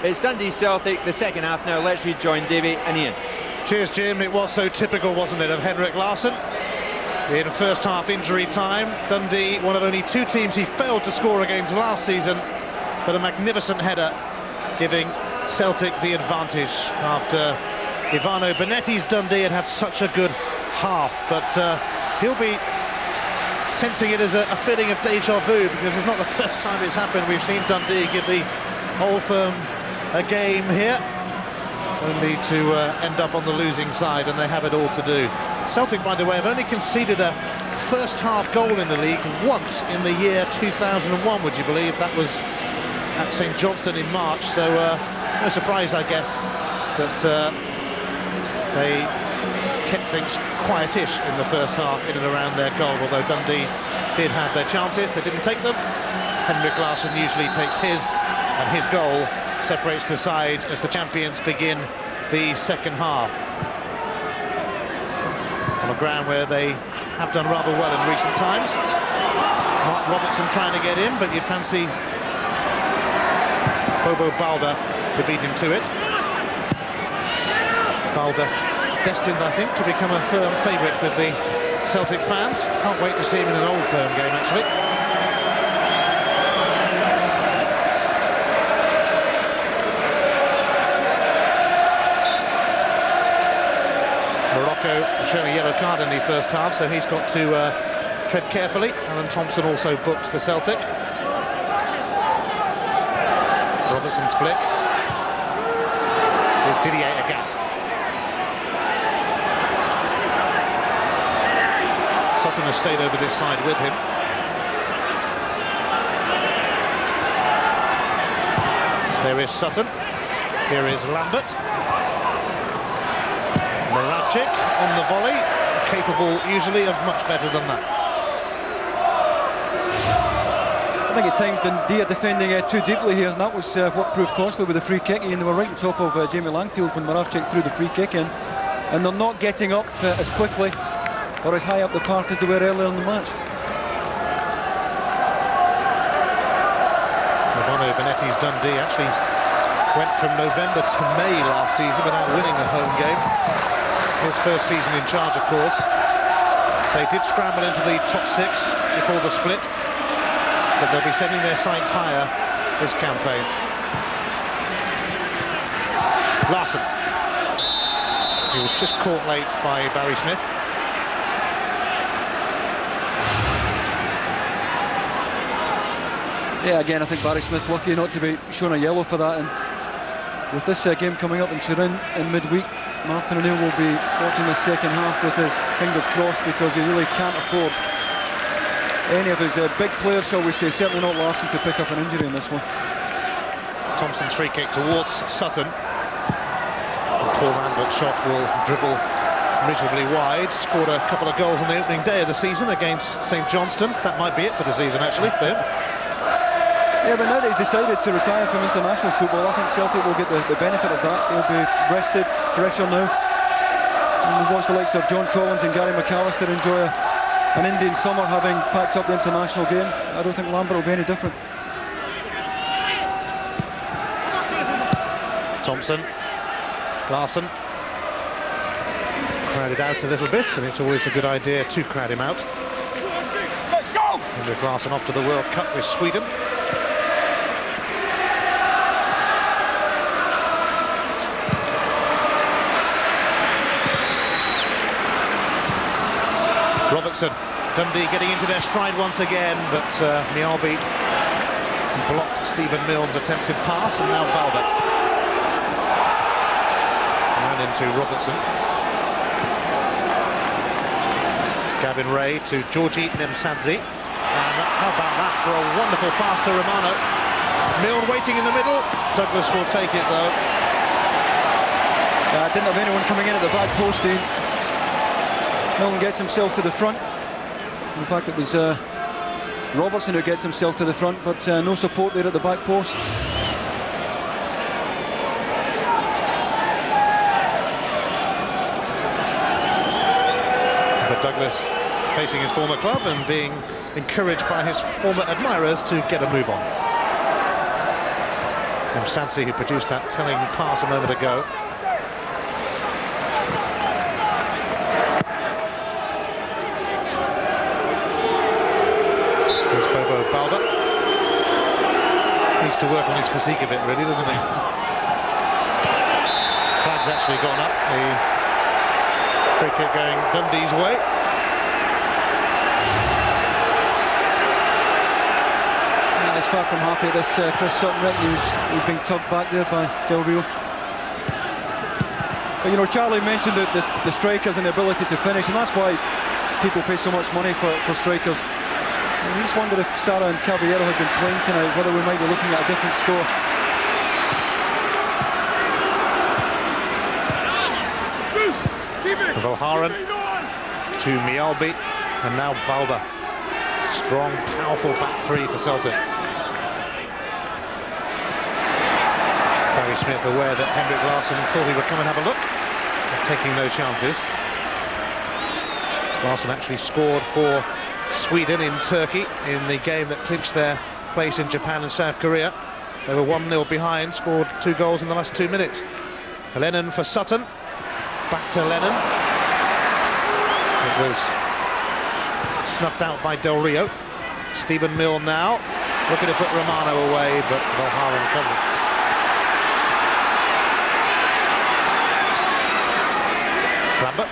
It's Dundee Celtic, the second half now. Let's rejoin Davy and Ian. Cheers, Jim. It was so typical, wasn't it, of Henrik Larsson? In first half injury time, Dundee, one of only two teams he failed to score against last season, but a magnificent header giving Celtic the advantage after Ivano Benetti's Dundee had such a good half. But he'll be sensing it as a feeling of deja vu, because it's not the first time it's happened. We've seen Dundee give the Old Firm a game here, only to end up on the losing side, and they have it all to do. Celtic, by the way, have only conceded a first half goal in the league once in the year 2001, would you believe? That was at St Johnstone in March, so no surprise, I guess, that they kept things quietish in the first half in and around their goal, although Dundee did have their chances. They didn't take them. Henrik Larsson usually takes his, and his goal separates the sides as the champions begin the second half. On a ground where they have done rather well in recent times. Mark Robertson trying to get in, but you'd fancy Bobo Balda to beat him to it. Balda destined, I think, to become a firm favourite with the Celtic fans. Can't wait to see him in an Old Firm game, actually. Showing a yellow card in the first half, so he's got to tread carefully. Alan Thompson also booked for Celtic. Robertson's flick. Here's Didier Agat. Sutton has stayed over this side with him. There is Sutton. Here is Lambert. Moravcik on the volley, capable usually of much better than that. I think at times Dundee are defending too deeply here, and that was what proved costly with the free kick, and they were right on top of Jamie Langfield when Moravcik threw the free kick in, and they're not getting up as quickly or as high up the park as they were earlier in the match. Ivano Benetti's Dundee actually went from November to May last season without winning a home game. His first season in charge, of course. They did scramble into the top six before the split, but they'll be setting their sights higher this campaign. Larsson. He was just caught late by Barry Smith. Yeah, again, I think Barry Smith's lucky not to be shown a yellow for that, and with this game coming up in Turin in midweek, Martin O'Neill will be watching the second half with his fingers crossed, because he really can't afford any of his big players, shall we say, certainly not Larsson, to pick up an injury in this one. Thompson's free kick towards Sutton. Paul Lambert's shot will dribble miserably wide. Scored a couple of goals on the opening day of the season against St Johnstone. That might be it for the season, actually, for him. Yeah, but now that he's decided to retire from international football, I think Celtic will get the benefit of that. He'll be rested, fresher now. And we've watched the likes of John Collins and Gary McAllister enjoy an Indian summer, having packed up the international game. I don't think Lambert will be any different. Thompson, Larsson. Crowded out a little bit, and it's always a good idea to crowd him out. Henrik Larsson off to the World Cup with Sweden. Robertson, Dundee getting into their stride once again, but Mialbi blocked Stephen Milne's attempted pass, and now Balda. Ran into Robertson. Gavin Ray to Georgi Nemsadze. And how about that for a wonderful pass to Romano. Milne waiting in the middle. Douglas will take it, though. Didn't have anyone coming in at the back post. Milne gets himself to the front. In fact, it was Robertson who gets himself to the front, but no support there at the back post. But Douglas facing his former club and being encouraged by his former admirers to get a move on. Sansi, who produced that telling pass a moment ago. Here's Bobo Balda. Needs to work on his physique a bit, really, doesn't he? Flag's actually gone up. The free kick going Dundee's way. He's far from happy at this Chris Sutton written. He's being tugged back there by Del Rio. But you know, Charlie mentioned the strikers and the ability to finish, and that's why people pay so much money for strikers. And we just wonder if Sara and Caballero had been playing tonight, whether we might be looking at a different score. Valharan to Mialbi, and now Balda. Strong, powerful back three for Celtic. Barry Smith aware that Henrik Larsson thought he would come and have a look, but taking no chances. Larsson actually scored for Sweden in Turkey in the game that clinched their place in Japan and South Korea. They were 1-0 behind, scored 2 goals in the last 2 minutes. Lennon for Sutton, back to Lennon. It was snuffed out by Del Rio. Stephen Milne now, looking to put Romano away, but Valharan covered. Lambert.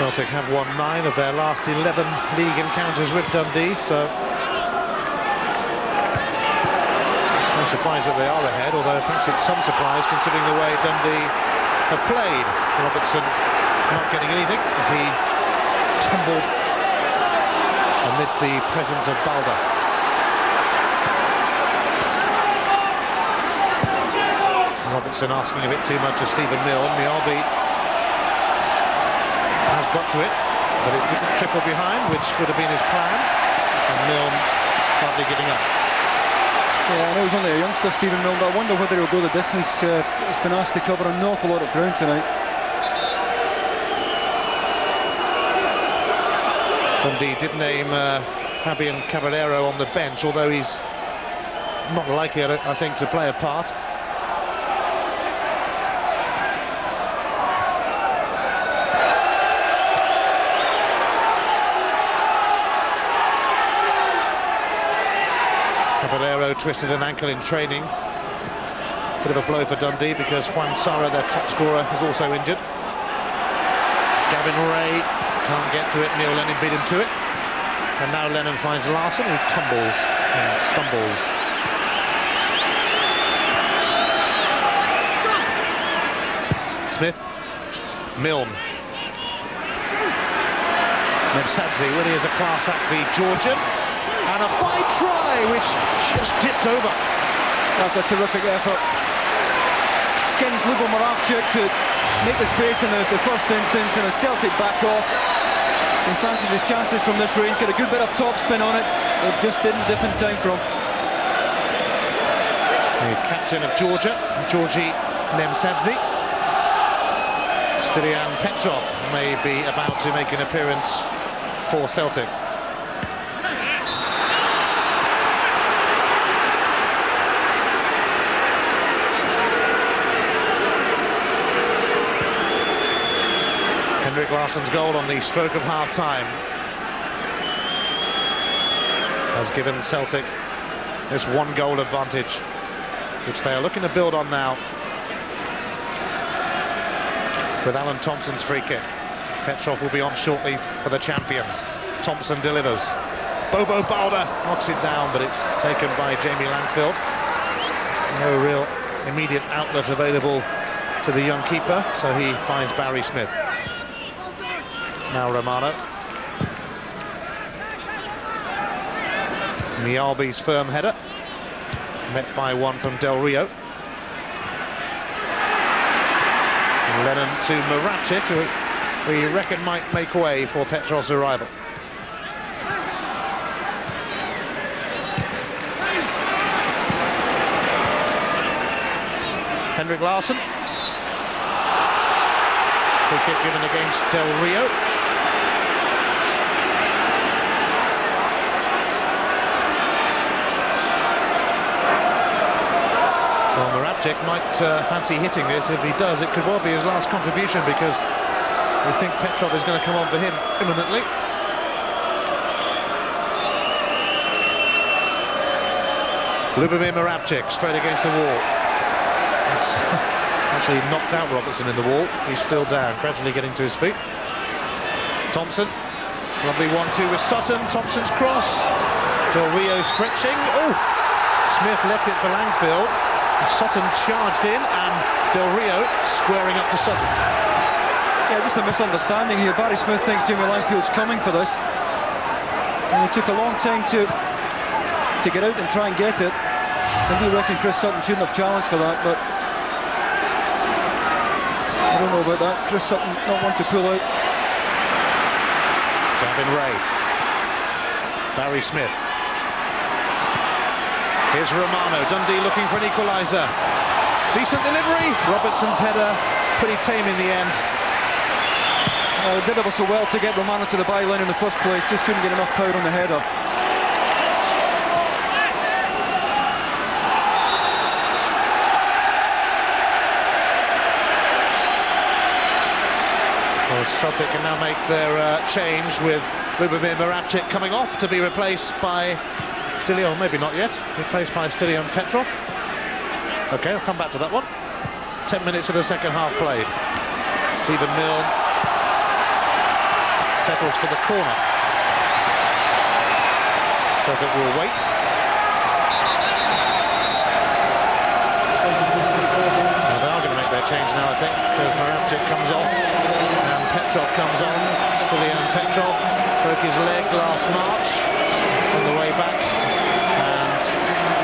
Celtic have won 9 of their last 11 league encounters with Dundee, so it's no surprise that they are ahead, although perhaps it's some surprise considering the way Dundee have played. Robertson not getting anything as he tumbled amid the presence of Balda. Robertson asking a bit too much of Stephen Milne. Mialbi has got to it, but it didn't trickle behind, which would have been his plan, and Milne hardly giving up. Yeah, I know he's only a youngster, Stephen Milne, but I wonder whether he'll go the distance. He's been asked to cover an awful lot of ground tonight. Dundee did name Fabian Caballero on the bench, although he's not likely, I think, to play a part. Caballero twisted an ankle in training. Bit of a blow for Dundee because Juan Sara, their top scorer, is also injured. Gavin Ray can't get to it, Neil Lennon beat him to it. And now Lennon finds Larsson, who tumbles and stumbles. Smith, Milne. Nemsadze really is a class at the Georgian. And a fine try, which just dipped over. That's a terrific effort. Skins Lubo Moravchuk to make the space in the first instance, and a Celtic back off. He fancies his chances from this range, got a good bit of top spin on it. It just didn't dip in time for him. The captain of Georgia, Georgi Nemsadze. Stilian Petrov may be about to make an appearance for Celtic. Henrik Larsson's goal on the stroke of half-time has given Celtic this 1-goal advantage, which they are looking to build on now with Alan Thompson's free kick. Petrov will be on shortly for the champions. Thompson delivers. Bobo Balda knocks it down, but it's taken by Jamie Langfield. No real immediate outlet available to the young keeper, so he finds Barry Smith. Now Romano. Mialbi's firm header, met by one from Del Rio. And Lennon to Moravchuk, who we reckon might make way for Petrov's arrival. Henrik Larsson. Free kick given against Del Rio. Well, Marabčík might fancy hitting this. If he does, it could well be his last contribution, because we think Petrov is going to come on for him imminently. Lubomir Marabčík straight against the wall. It's actually knocked out Robertson in the wall. He's still down, gradually getting to his feet. Thompson, lovely 1-2 with Sutton. Thompson's cross. Del Rio stretching. Oh, Smith left it for Langfield. Sutton charged in, and Del Rio squaring up to Sutton. Yeah, just a misunderstanding here. Barry Smith thinks Jimmy Langfield's coming for this, and it took a long time to get out and try and get it. I do reckon Chris Sutton shouldn't have challenged for that, but I don't know about that. Chris Sutton not want to pull out. Gavin Ray. Barry Smith. Here's Romano. Dundee looking for an equaliser. Decent delivery. Robertson's header pretty tame in the end. They did ever so well to get Romano to the byline in the first place, just couldn't get enough power on the header. Well, Celtic can now make their change, with Lubomir Marabčík coming off to be replaced by Stilion, maybe not yet, replaced by Stilion Petrov. Okay, I'll come back to that one. 10 minutes of the second half played. Stephen Milne settles for the corner. Celtic will wait. Now they are going to make their change now, I think, because Marabčík comes off and Petrov comes on. Stilion Petrov broke his leg last March on the way back.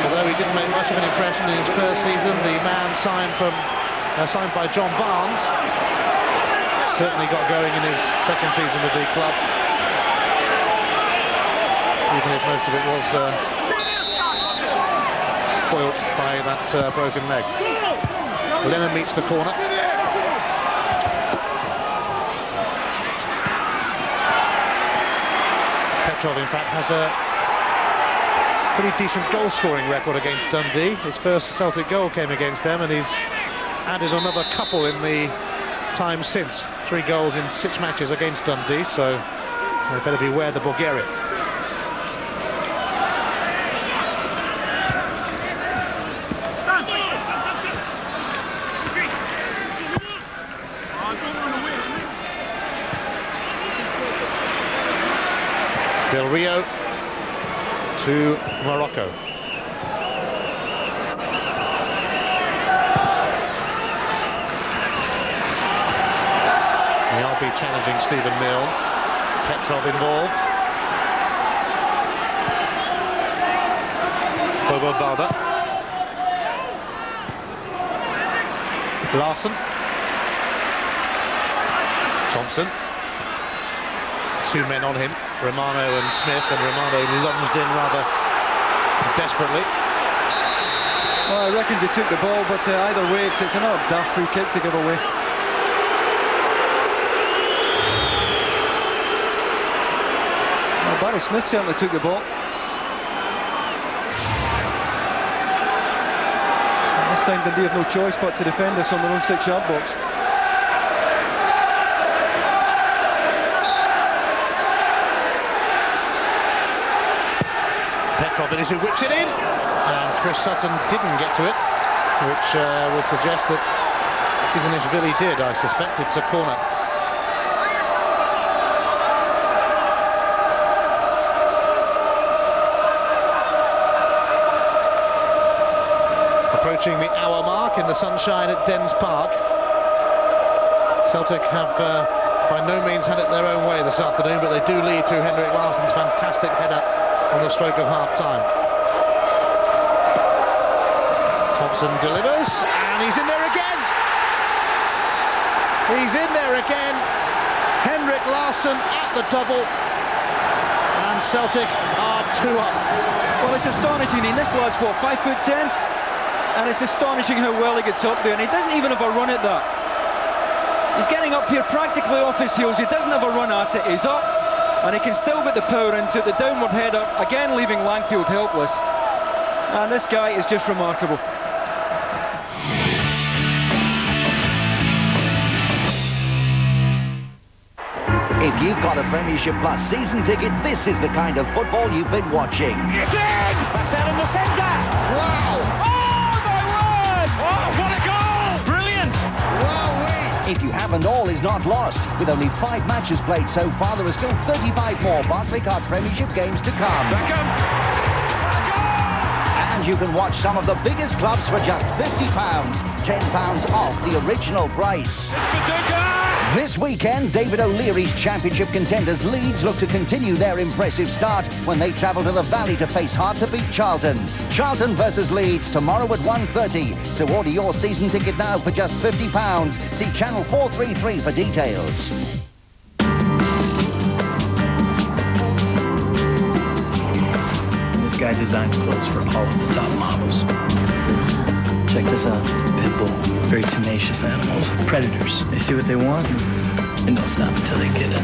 Although he didn't make much of an impression in his first season, the man signed by John Barnes certainly got going in his second season with the club, even if most of it was spoilt by that broken leg. Lennon meets the corner. Petrov, in fact, has a pretty decent goal-scoring record against Dundee. His first Celtic goal came against them, and he's added another couple in the time since. 3 goals in 6 matches against Dundee, so they better beware the Bulgarian. Del Rio to Morocco. Nialbi challenging Stephen Milne. Petrov involved. Bobo Balda. Larson. Thompson. 2 men on him. Romano and Smith, and Romano lunged in rather desperately. Well, I reckon he took the ball, but either way it's another daft free kick to give away. Well, Barry Smith certainly took the ball. And this time Dundee have no choice but to defend this on their own 6-yard box. Petrov is who whips it in, and Chris Sutton didn't get to it, which would suggest that Izanishvili did. I suspect it's a corner. Approaching the hour mark in the sunshine at Dens Park. Celtic have by no means had it their own way this afternoon, but they do lead through Henrik Larsson's fantastic header on the stroke of half-time. Thompson delivers, and he's in there again! He's in there again! Henrik Larsson at the double, and Celtic are 2 up. Well, it's astonishing. This lad's, what, 5'10", and it's astonishing how well he gets up there, and he doesn't even have a run at that. He's getting up here practically off his heels. He doesn't have a run at it. He's up, and he can still get the power into the downward header, again leaving Langfield helpless. And this guy is just remarkable. If you've got a Premiership Plus season ticket, this is the kind of football you've been watching. It's in! That's out in the centre! Wow! Oh, my word! Oh, what a goal! Brilliant! Wow-wee! If you haven't, all is not lost. With only 5 matches played so far, there are still 35 more Barclaycard Premiership games to come. Beckham! And you can watch some of the biggest clubs for just £50, £10 off the original price. This weekend, David O'Leary's championship contenders Leeds look to continue their impressive start when they travel to the Valley to face hard-to-beat Charlton. Charlton versus Leeds tomorrow at 1:30. So order your season ticket now for just £50. See Channel 433 for details. This guy designs clothes for all of the top models. Check this out. Pitbull. Very tenacious animals. Predators. They see what they want and don't stop until they get it.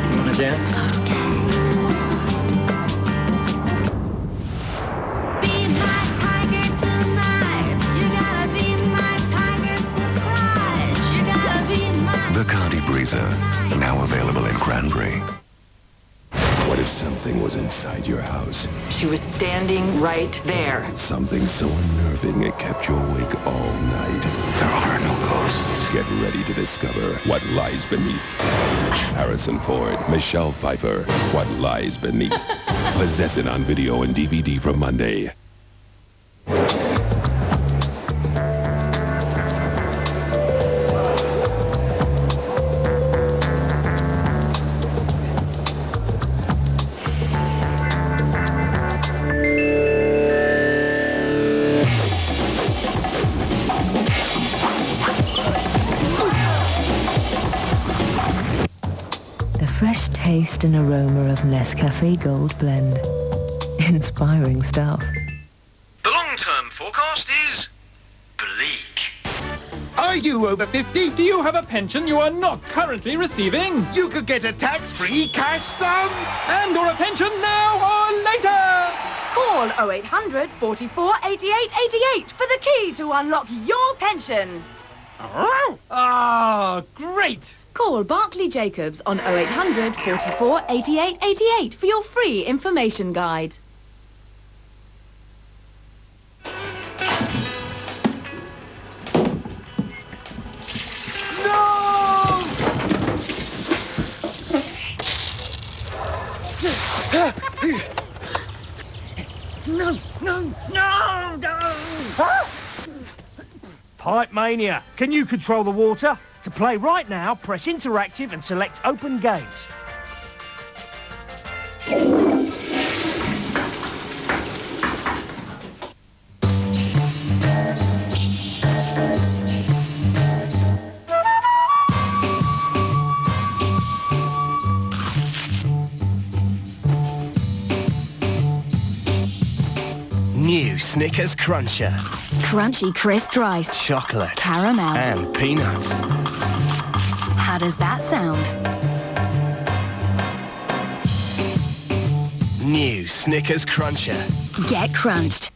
You wanna dance? Be my tiger tonight. You gotta be my tiger surprise. You gotta be my Bacardi Breezer, now available in Cranberry. What if something was inside your house? She was standing right there. Something so unnerving it kept you awake all night. There are no ghosts. Get ready to discover what lies beneath. Harrison Ford, Michelle Pfeiffer, What Lies Beneath. Possess it on video and DVD from Monday. Fresh taste and aroma of Nescafe Gold Blend. Inspiring stuff. The long-term forecast is bleak. Are you over 50? Do you have a pension you are not currently receiving? You could get a tax-free cash sum. And or a pension now or later. Call 0800 44 88 88 for the key to unlock your pension. Ah, great. Call Barclay Jacobs on 0800 44 88 88 for your free information guide. No! Pipe Mania. Can you control the water? To play right now, press interactive and select open games. New Snickers Cruncher. Crunchy crisp rice. Chocolate. Caramel. And peanuts. How does that sound? New Snickers Cruncher. Get crunched.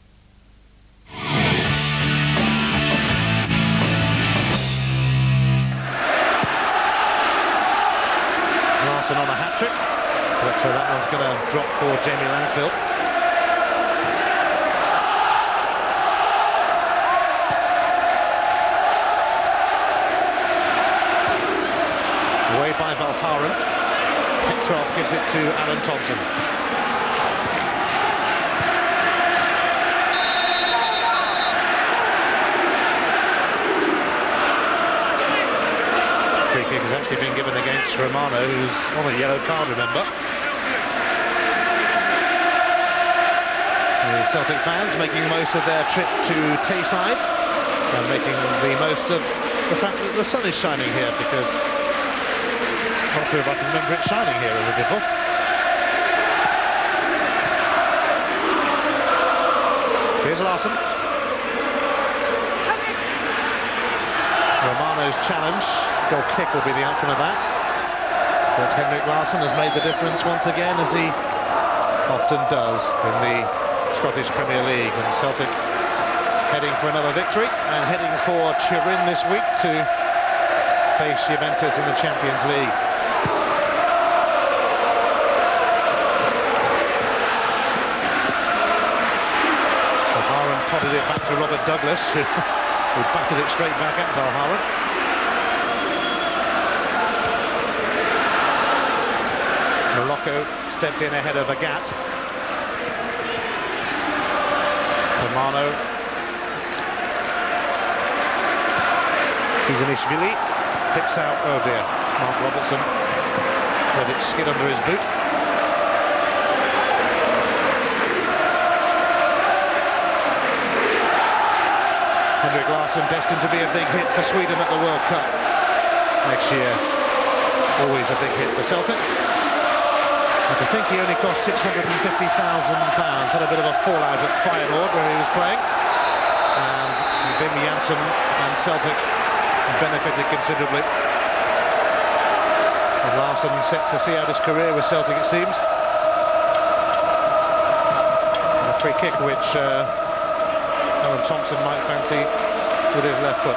Larson on a hat-trick, but that one's going to drop for Jamie Langfield. Away by Valharan. Petrov gives it to Alan Thompson. Free kick has actually been given against Romano, who's on a yellow card, remember. The Celtic fans making the most of their trip to Tayside and making the most of the fact that the sun is shining here, because I'm not sure if I can remember it shining here ever before. Here's Larsson. Romano's challenge. Goal kick will be the outcome of that. But Henrik Larsson has made the difference once again, as he often does in the Scottish Premier League. And Celtic heading for another victory and heading for Turin this week to face Juventus in the Champions League. Valharan prodded it back to Robert Douglas, who batted it straight back at Valharan. Morocco stepped in ahead of Agat. Romano. Kizanishvili picks out, oh dear, Mark Robertson let it skid under his boot. Henrik Larsson destined to be a big hit for Sweden at the World Cup next year. Always a big hit for Celtic. And to think he only cost £650,000, had a bit of a fallout at Feyenoord where he was playing. And Wim Janssen and Celtic benefited considerably. And Larsson set to see out his career with Celtic, it seems. And a free kick which Alan Thompson might fancy with his left foot.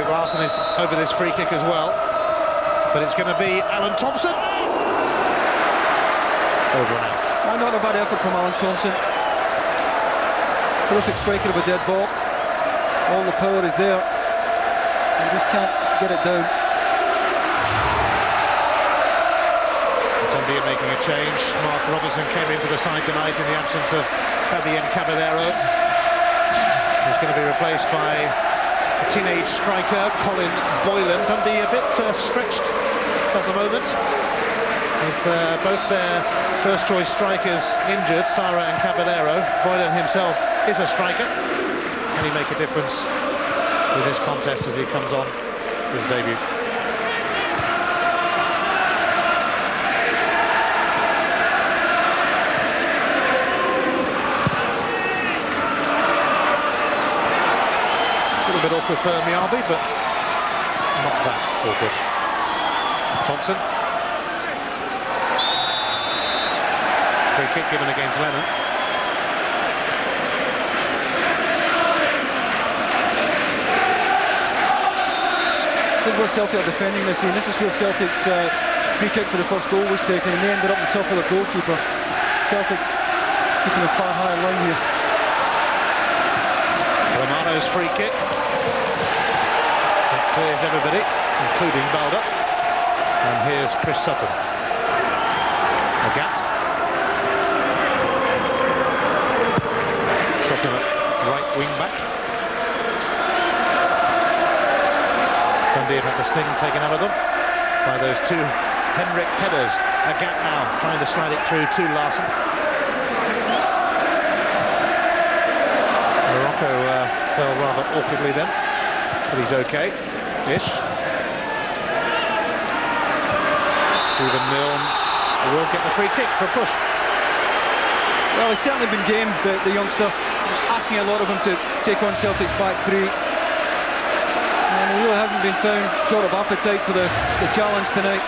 Larsson is over this free kick as well, but it's going to be Alan Thompson. Over and out. Not a bad effort from Alan Thompson. Terrific striker of a dead ball. All the power is there. He just can't get it down. Dundee are making a change. Mark Robertson came into the side tonight in the absence of Fabian Caballero. He's going to be replaced by a teenage striker, Colin Boylan. Dundee a bit stretched at the moment, with both their first choice strikers injured, Sara and Caballero. Boylan himself is a striker. Can he make a difference with this contest as he comes on his debut? A bit awkward for Miyabi, but not that awkward. Thompson. Free kick given against Lennon. This is where Celtic are defending this scene. This is where Celtic's free kick for the first goal was taken, and they ended up the top of the goalkeeper. Celtic keeping a far higher line here. Romano's free kick. That clears everybody, including Balda. And here's Chris Sutton. Agat. Sutton at right wing back. Dundee have had the sting taken out of them by those two Henrik headers. Agat now trying to slide it through to Larsson. Morocco fell rather awkwardly then, but he's okay. Ish. Stephen Milne will get the free kick for a push. Well, he's certainly been game, the youngster. Just asking a lot of him to take on Celtic's back three. And he really hasn't been found short of appetite for the challenge tonight.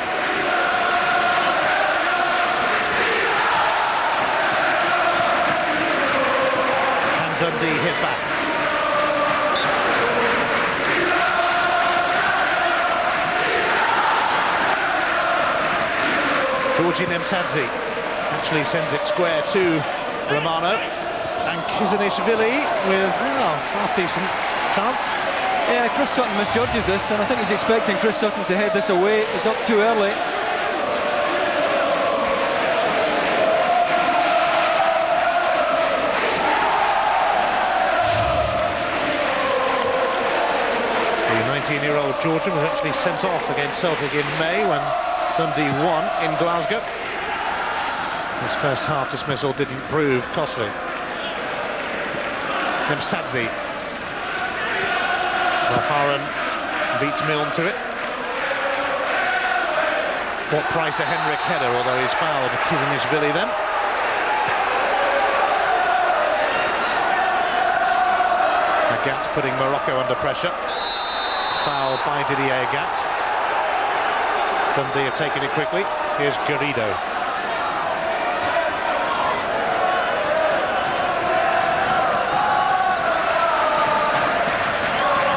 And Dundee hit back. Georgi Nemsadze actually sends it square to Romano, and Kizanishvili with, well, half-decent chance. Yeah, Chris Sutton misjudges this, and I think he's expecting Chris Sutton to head this away. It's up too early. The 19-year-old Georgian was actually sent off against Celtic in May when Dundee won in Glasgow. His first half dismissal didn't prove costly. Msadzi. Haran beats Milne to it. What price a Henrik header, although he's fouled Kizanishvili then. Agat putting Morocco under pressure. Foul by Didier Agat. Dundee have taken it quickly. Here's Garrido.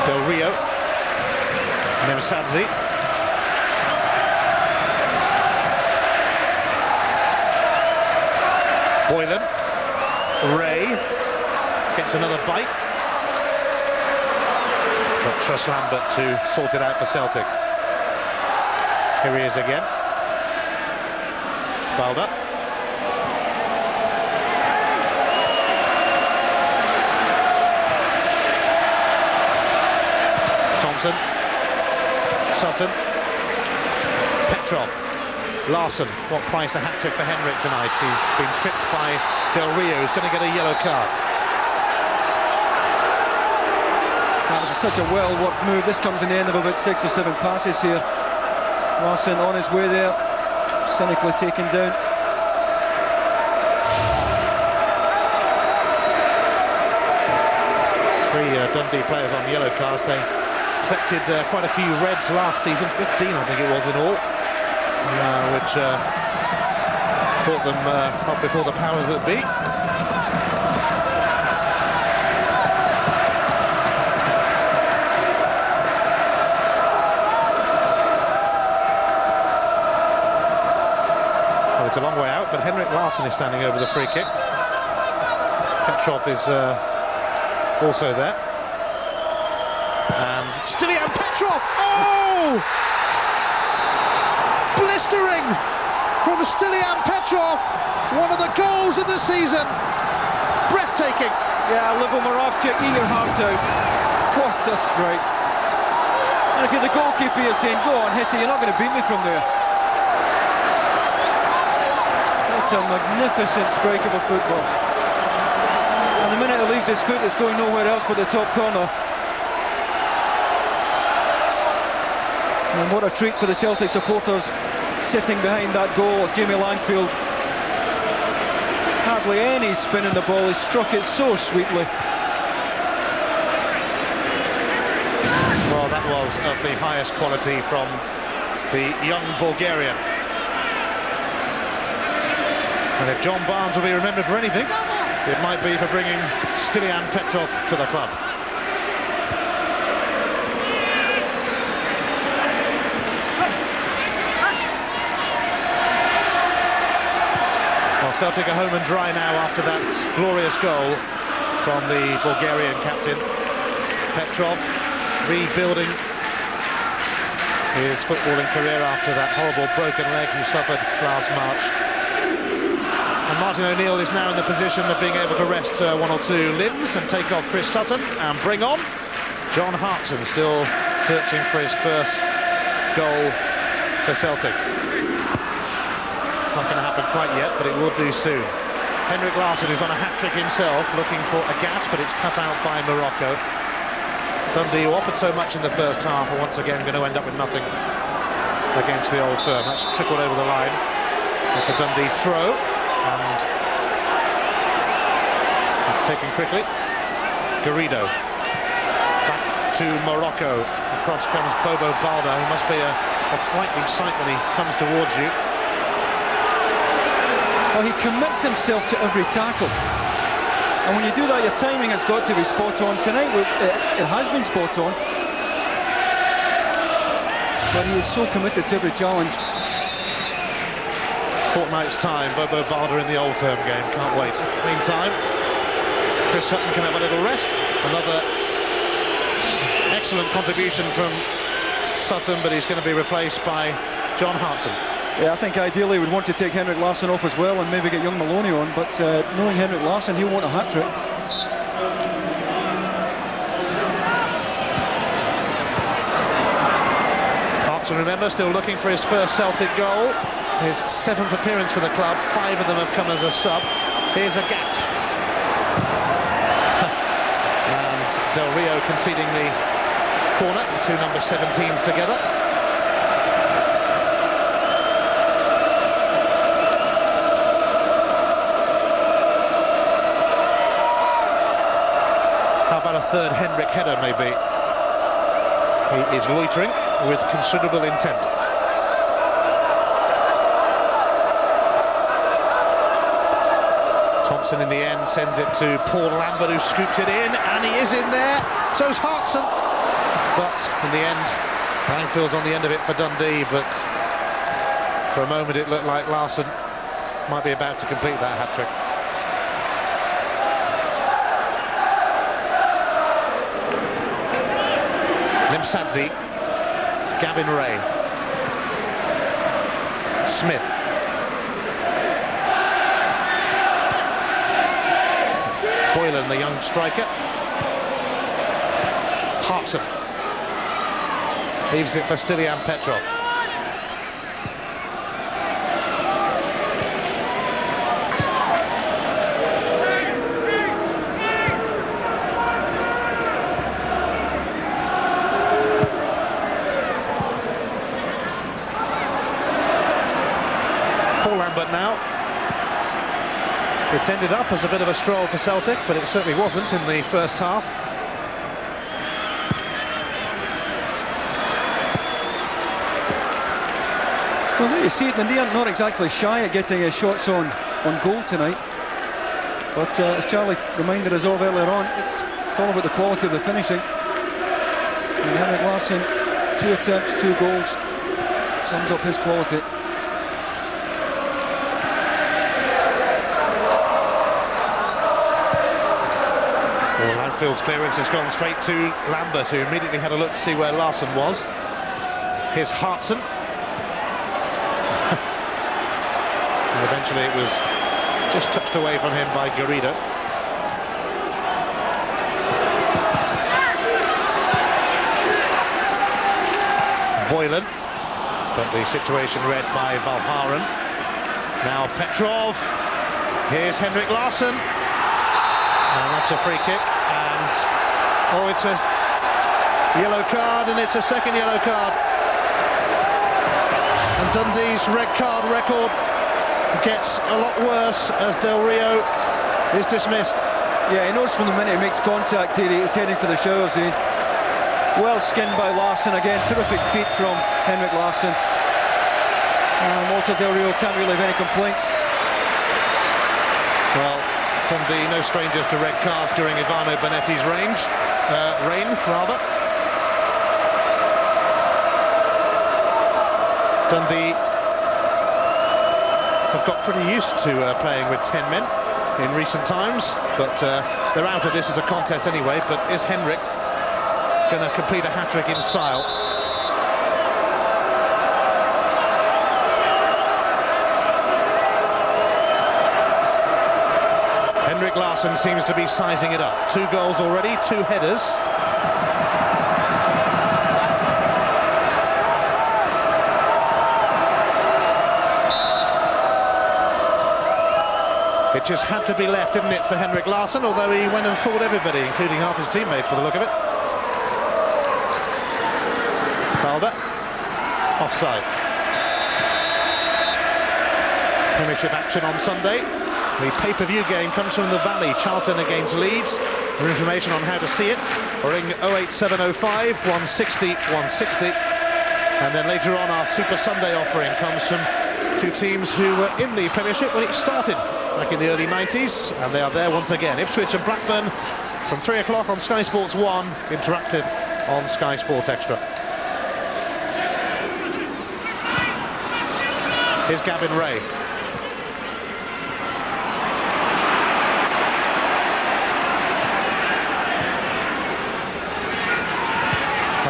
Del Rio. Msadzi. Boylan. Ray gets another bite. But trust Lambert to sort it out for Celtic. Here he is again. Fouled up. Thompson. Sutton. Petrov. Larson. What price a hat-trick for Henrik tonight? He's been tripped by Del Rio, who's going to get a yellow card. That was such a well-worked move. This comes in the end of about 6 or 7 passes here. Larson on his way there, cynically taken down. Three Dundee players on yellow cards. They collected quite a few reds last season, 15 I think it was in all, which brought them up before the powers that be. Well, it's a long way out, but Henrik Larsson is standing over the free kick. Petrov is also there. And Stilian Petrov! Oh! Blistering from Stilian Petrov! One of the goals of the season! Breathtaking! Yeah, Livo Moravcik, eat your heart out. What a strike. And if you're the goalkeeper, you're saying, go on, hit it, you're not going to beat me from there. That's a magnificent strike of a football. And the minute it leaves his foot, it's going nowhere else but the top corner. And what a treat for the Celtic supporters sitting behind that goal of Jamie Langfield. Hardly any spin in the ball, he struck it so sweetly. Well, that was of the highest quality from the young Bulgarian. And if John Barnes will be remembered for anything, it might be for bringing Stilian Petrov to the club. Well, Celtic are home and dry now after that glorious goal from the Bulgarian captain. Petrov rebuilding his footballing career after that horrible broken leg he suffered last March. And Martin O'Neill is now in the position of being able to rest one or two limbs and take off Chris Sutton and bring on John Hartson, still searching for his first goal for Celtic. Not going to happen quite yet, but it will do soon. Henrik Larsson is on a hat-trick himself, looking for Agat, but it's cut out by Morocco. Dundee, who offered so much in the first half, are once again going to end up with nothing against the old firm. That's trickled over the line. It's a Dundee throw. And it's taken quickly. Garrido back to Morocco. Across comes Bobo Balda, who must be a frightening sight when he comes towards you. Well, he commits himself to every tackle. And when you do that, your timing has got to be spot on. Tonight, it has been spot on. But he is so committed to every challenge. Fortnight's time, Bobo Balda in the Old Firm game, can't wait. Meantime, Chris Sutton can have a little rest. Another excellent contribution from Sutton, but he's going to be replaced by John Hartson. Yeah, I think ideally we'd want to take Henrik Larsson off as well and maybe get young Maloney on, but knowing Henrik Larsson, he'll want a hat-trick. Thompson, remember, still looking for his first Celtic goal. His 7th appearance for the club, 5 of them have come as a sub. Here's a Gat. And Del Rio conceding the corner, the two number 17s together. How about a third Henrik header, maybe? He is loitering with considerable intent. Thompson in the end sends it to Paul Lambert, who scoops it in, and he is in there. So's Hartson. But in the end, Langfield's on the end of it for Dundee, but for a moment it looked like Larsson might be about to complete that hat-trick. Limsadze, Gavin Ray, Smith, Boylan, the young striker, Hartson, leaves it for Stilian Petrov. Lambert now. It's ended up as a bit of a stroll for Celtic, but it certainly wasn't in the first half. Well, there you see it, Dundee are not exactly shy at getting his shots on goal tonight. But as Charlie reminded us of earlier on, it's all about the quality of the finishing. And Henrik Larsson, 2 attempts, 2 goals, sums up his quality. Langfield's clearance has gone straight to Lambert, who immediately had a look to see where Larsson was. Here's Hartson. And eventually it was just touched away from him by Garrido. Boylan, but the situation read by Valharen. Now Petrov. Here's Henrik Larsson. And that's a free kick, and oh, it's a yellow card, and it's a second yellow card. And Dundee's red card record gets a lot worse as Del Rio is dismissed. Yeah, he knows from the minute he makes contact here, he's heading for the shower zone. Well skinned by Larsson again, terrific feet from Henrik Larsson. And Walter Del Rio can't really have any complaints. Well, Dundee, no strangers to red cards during Ivano Bonetti's reign, rather. Dundee have got pretty used to playing with 10 men in recent times, but they're out of this as a contest anyway. But is Henrik going to complete a hat-trick in style? Henrik Larsson seems to be sizing it up. 2 goals already, 2 headers. It just had to be left, didn't it, for Henrik Larsson, although he went and fooled everybody, including half his teammates, by the look of it. Calder. Offside. Premiership action on Sunday. The pay-per-view game comes from the Valley, Charlton against Leeds. For information on how to see it, ring 08705 160 160. And then later on, our Super Sunday offering comes from 2 teams who were in the Premiership when it started back in the early 90s, and they are there once again. Ipswich and Blackburn from 3 o'clock on Sky Sports 1, interactive on Sky Sport Extra. Here's Gavin Ray.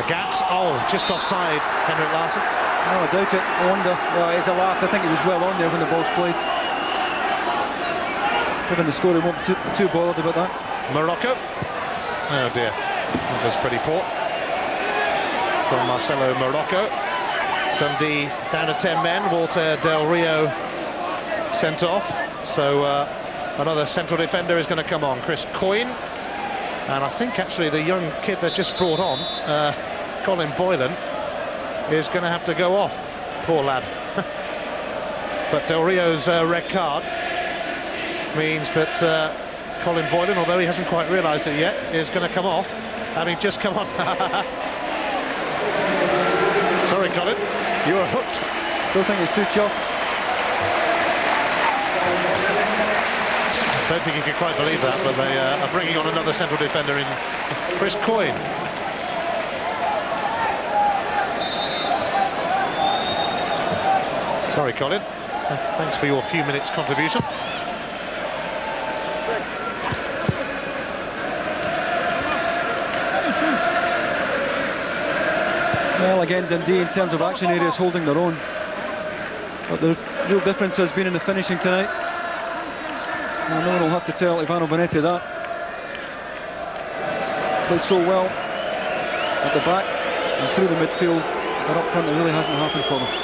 Gaps, oh, just offside, Henrik Larsson. No, I doubt it. I wonder. Well, it's a laugh. I think he was well on there when the ball's played. Given the score, he won't be too bothered about that. Morocco. Oh dear, that was pretty poor from Marcelo Morocco. Dundee down to 10 men. Walter Del Rio sent off. So another central defender is going to come on, Chris Coyne. And I think actually the young kid that just brought on, Colin Boylan, is going to have to go off. Poor lad. But Del Rio's red card means that Colin Boylan, although he hasn't quite realised it yet, is going to come off, having just come on. Sorry, Colin, you were hooked. Don't think it's too chuffed. I don't think you can quite believe that, but they are bringing on another central defender in Chris Coyne. Sorry, Colin. Thanks for your few minutes contribution. Well, again, Dundee in terms of action areas holding their own. But the real difference has been in the finishing tonight. And no one will have to tell Ivano Bonetti that. Played so well at the back and through the midfield, but up front it really hasn't happened for them.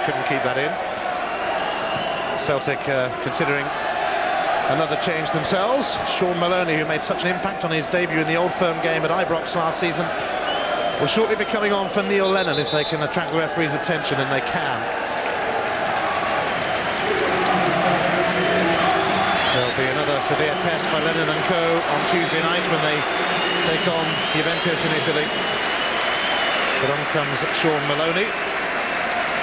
Couldn't keep that in. Celtic considering another change themselves. Sean Maloney, who made such an impact on his debut in the Old Firm game at Ibrox last season, will shortly be coming on for Neil Lennon if they can attract the referee's attention, and they can. There'll be another severe test for Lennon and co on Tuesday night when they take on Juventus in Italy. But on comes Sean Maloney.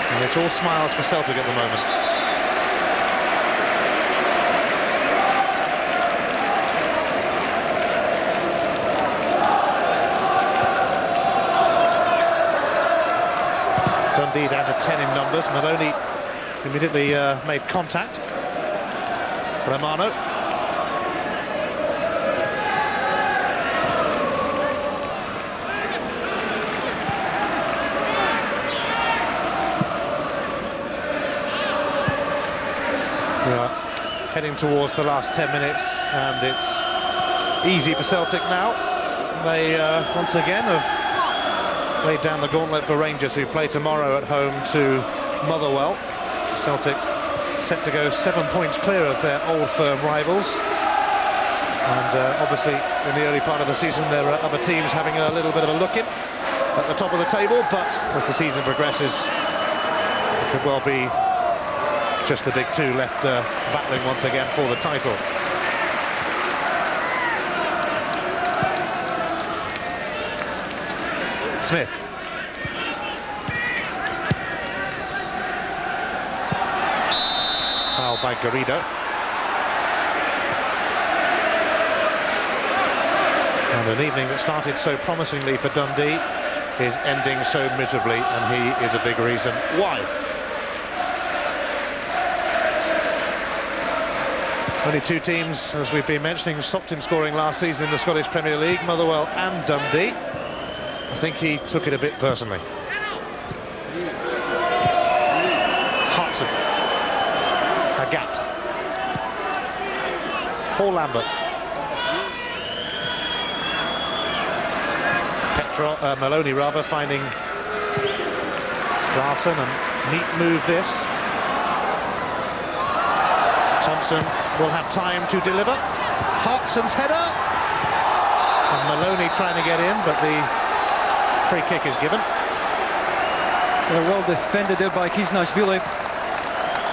And it's all smiles for Celtic at the moment. Dundee down to 10 in numbers. Maloney immediately made contact. Romano. Heading towards the last 10 minutes, and it's easy for Celtic now. They once again have laid down the gauntlet for Rangers, who play tomorrow at home to Motherwell. Celtic set to go 7 points clear of their Old Firm rivals, and obviously in the early part of the season there are other teams having a little bit of a look in at the top of the table, but as the season progresses it could well be just the big two left battling once again for the title. Smith. Foul by Garrido. And an evening that started so promisingly for Dundee is ending so miserably, and he is a big reason why. Only two teams, as we've been mentioning, stopped him scoring last season in the Scottish Premier League, Motherwell and Dundee. I think he took it a bit personally. Hartson. Hagat. Paul Lambert. Maloney rather finding Larson, and neat move this. Thompson will have time to deliver. Hartson's header. And Maloney trying to get in, but the free kick is given. They're well defended there by Kisnashvili.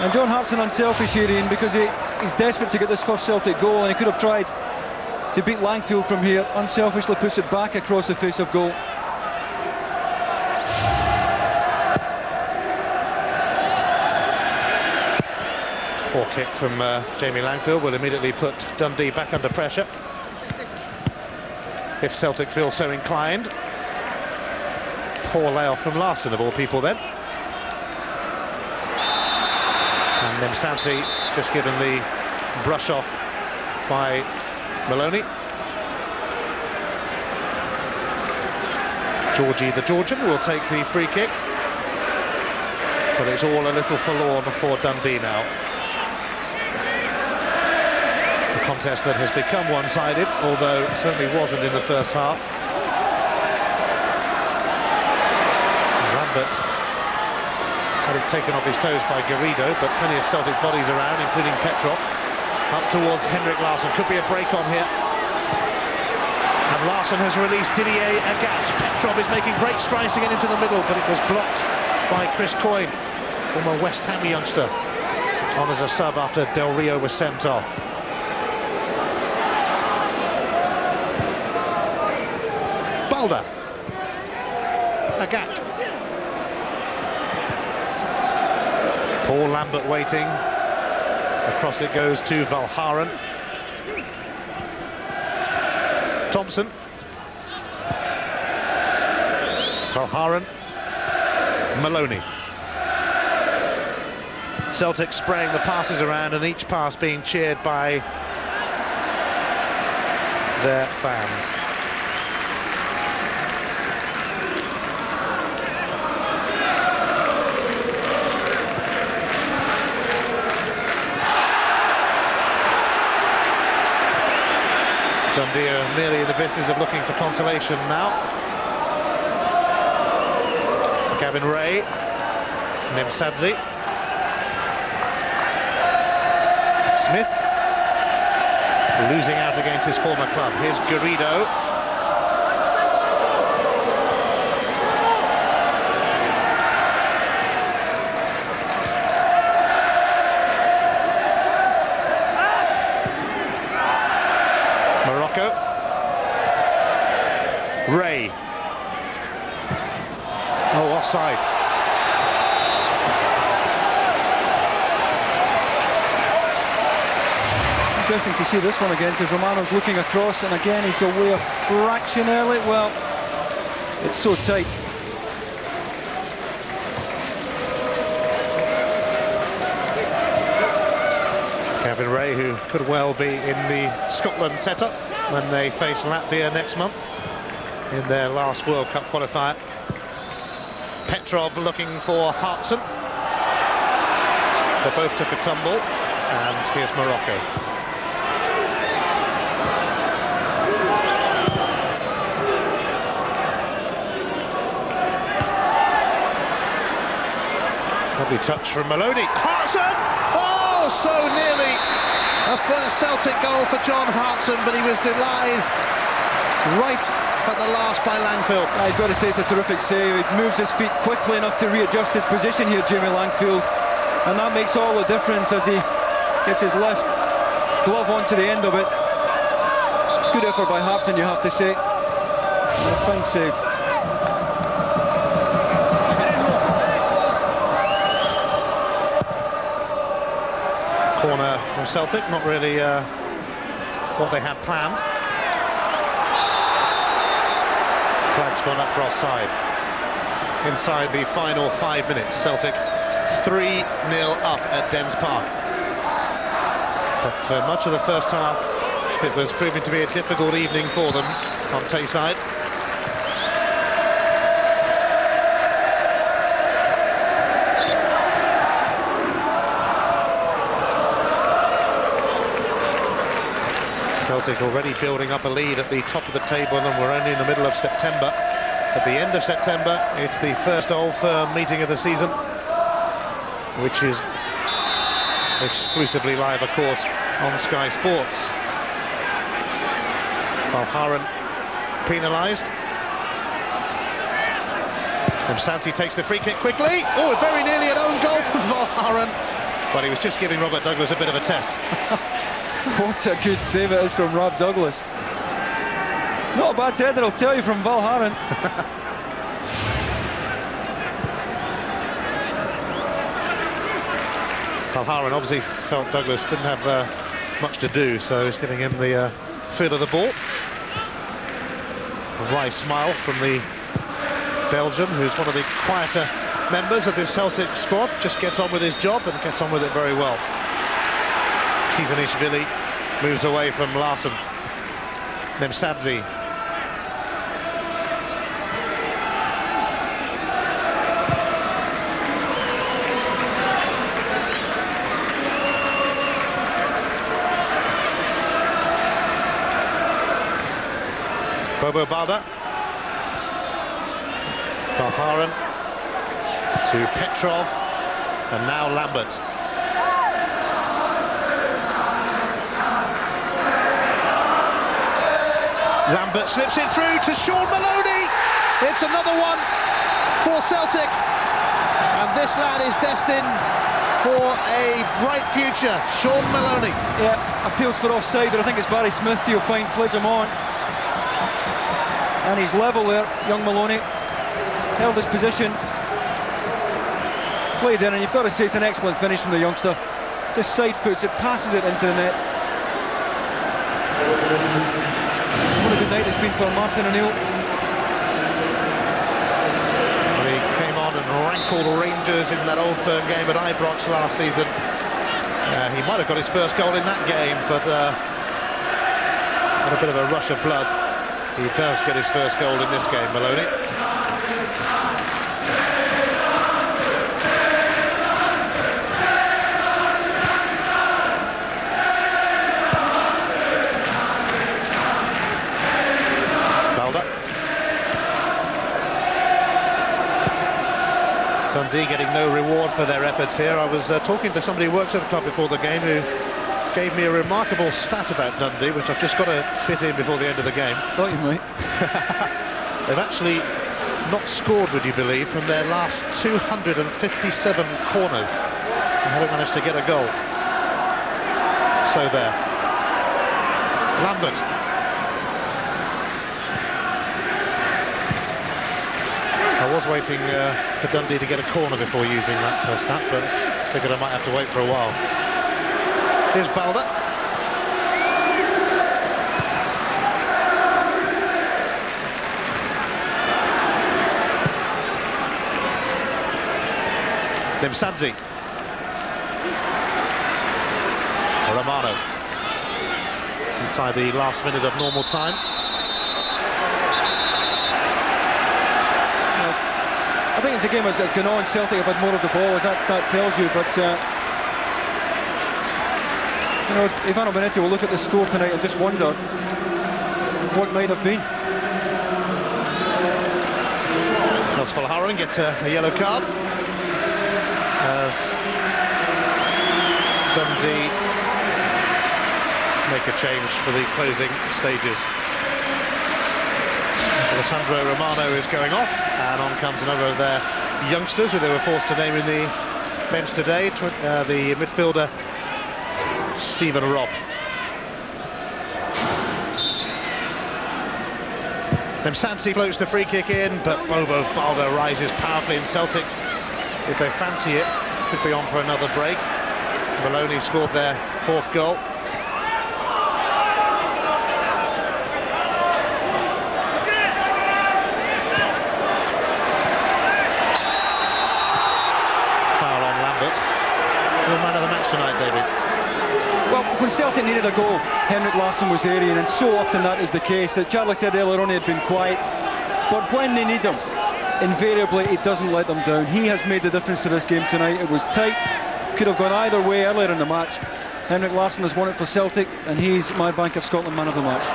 And John Hartson unselfish here, Ian, because he's desperate to get this first Celtic goal, and he could have tried to beat Langfield from here. Unselfishly puts it back across the face of goal. Poor kick from Jamie Langfield will immediately put Dundee back under pressure, if Celtic feel so inclined. Poor layoff from Larson, of all people then. And Nemsansi just given the brush off by Maloney. Georgie the Georgian will take the free kick. But it's all a little forlorn for Dundee now. A contest that has become one-sided, although it certainly wasn't in the first half. Lambert had it taken off his toes by Garrido, but plenty of Celtic bodies around, including Petrov. Up towards Henrik Larsson. Could be a break on here. And Larsson has released Didier Agat. Petrov is making great strides to get into the middle, but it was blocked by Chris Coyne, former West Ham youngster, on as a sub after Del Rio was sent off. Balder. Agat. Paul Lambert waiting. Across it goes to Valharen. Thompson. Valharen. Maloney. Celtic spraying the passes around, and each pass being cheered by their fans. Dundee are merely in the business of looking for consolation now. Gavin Ray, Nemsadze, Smith, losing out against his former club. Here's Garrido. Ray. Oh, offside. Interesting to see this one again, because Romano's looking across, and again he's away a fraction early. Well, it's so tight. Gavin Ray, who could well be in the Scotland setup when they face Latvia next month in their last World Cup qualifier. Petrov looking for Hartson. They both took a tumble, and here's Morocco. Lovely touch from Maloney. Hartson! Oh, so nearly a first Celtic goal for John Hartson, but he was denied right at the last by Langfield. I've got to say, it's a terrific save. He moves his feet quickly enough to readjust his position here, Jamie Langfield, and that makes all the difference as he gets his left glove onto the end of it. Good effort by Hartson, you have to say. And a fine save. Corner from Celtic, not really what they had planned. Flag's gone up for offside. Inside the final 5 minutes, Celtic 3-0 up at Dens Park. But for much of the first half, it was proving to be a difficult evening for them on Tayside. Celtic already building up a lead at the top of the table, and we're only in the middle of September. At the end of September, it's the first Old Firm meeting of the season, which is exclusively live, of course, on Sky Sports. Valharen penalised. And Santi takes the free kick quickly. Oh, very nearly an own goal from Valharen. But he was just giving Robert Douglas a bit of a test. What a good save it is from Rob Douglas. Not a bad header, I'll tell you, from Valharen. Valharen obviously felt Douglas didn't have much to do, so he's giving him the feel of the ball. A wry smile from the Belgian, who's one of the quieter members of this Celtic squad, just gets on with his job and gets on with it very well. Kizanishvili moves away from Larsson. Nemsadze. Bobo Balda. Balharan to Petrov, and now Lambert. Lambert slips it through to Sean Maloney. It's another one for Celtic, and this lad is destined for a bright future. Sean Maloney. Yeah, appeals for offside, but I think it's Barry Smith who'll find pledge him on. And he's level there, young Maloney. Held his position. Played in, and you've got to say it's an excellent finish from the youngster. Just side foots it, passes it into the net. What a good night it's been for Martin O'Neill. He came on and rankled Rangers in that Old Firm game at Ibrox last season. He might have got his first goal in that game, but had a bit of a rush of blood. He does get his first goal in this game, Maloney. Dundee getting no reward for their efforts here. I was talking to somebody who works at the club before the game who gave me a remarkable stat about Dundee, which I've just got to fit in before the end of the game. Thought you might. They've actually not scored, would you believe, from their last 257 corners and haven't managed to get a goal. So there. Lambert. I was waiting for Dundee to get a corner before using that stat, but figured I might have to wait for a while. Here's Balda. Limsadzi. Romano. Inside the last minute of normal time. I think it's a game that's gone on. Celtic have had more of the ball, as that stat tells you, but you know, Ivano Benetti will look at the score tonight and just wonder what might have been. Balharan gets a yellow card as Dundee make a change for the closing stages. Alessandro Romano is going off, and on comes another of their youngsters who they were forced to name in the bench today, the midfielder Stephen Robb. Limsadzi floats the free kick in, but Bobo Balda rises powerfully, in Celtic, if they fancy it, could be on for another break. Maloney scored their fourth goal. Man of the match tonight, David. Well, when Celtic needed a goal, Henrik Larsson was there, and so often that is the case. As Charlie said earlier on, he had been quiet, but when they need him, invariably he doesn't let them down. He has made the difference to this game tonight. It was tight, could have gone either way earlier in the match. Henrik Larsson has won it for Celtic, and he's my Bank of Scotland man of the match.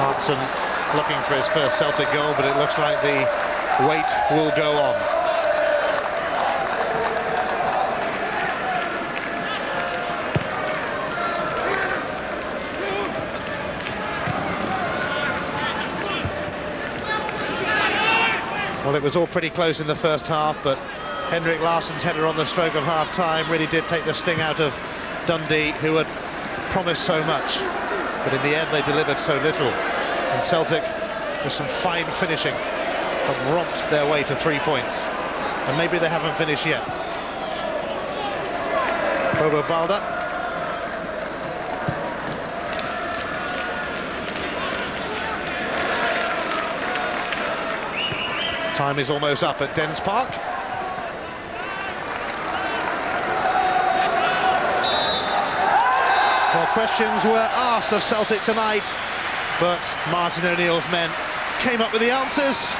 Hartson looking for his first Celtic goal, but it looks like the wait will go on. Well, it was all pretty close in the first half, but Henrik Larsson's header on the stroke of half-time really did take the sting out of Dundee, who had promised so much. But in the end, they delivered so little. And Celtic, with some fine finishing, have romped their way to 3 points. And maybe they haven't finished yet. Bobo Balda. Time is almost up at Dens Park. Well, questions were asked of Celtic tonight, but Martin O'Neill's men came up with the answers.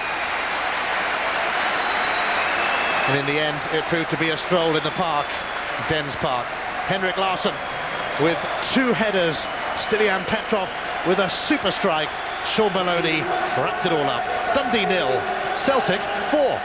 And in the end, it proved to be a stroll in the park, Dens Park. Henrik Larsson with two headers, Stilian Petrov with a super strike, Sean Maloney wrapped it all up. Dundee 0, Celtic 4.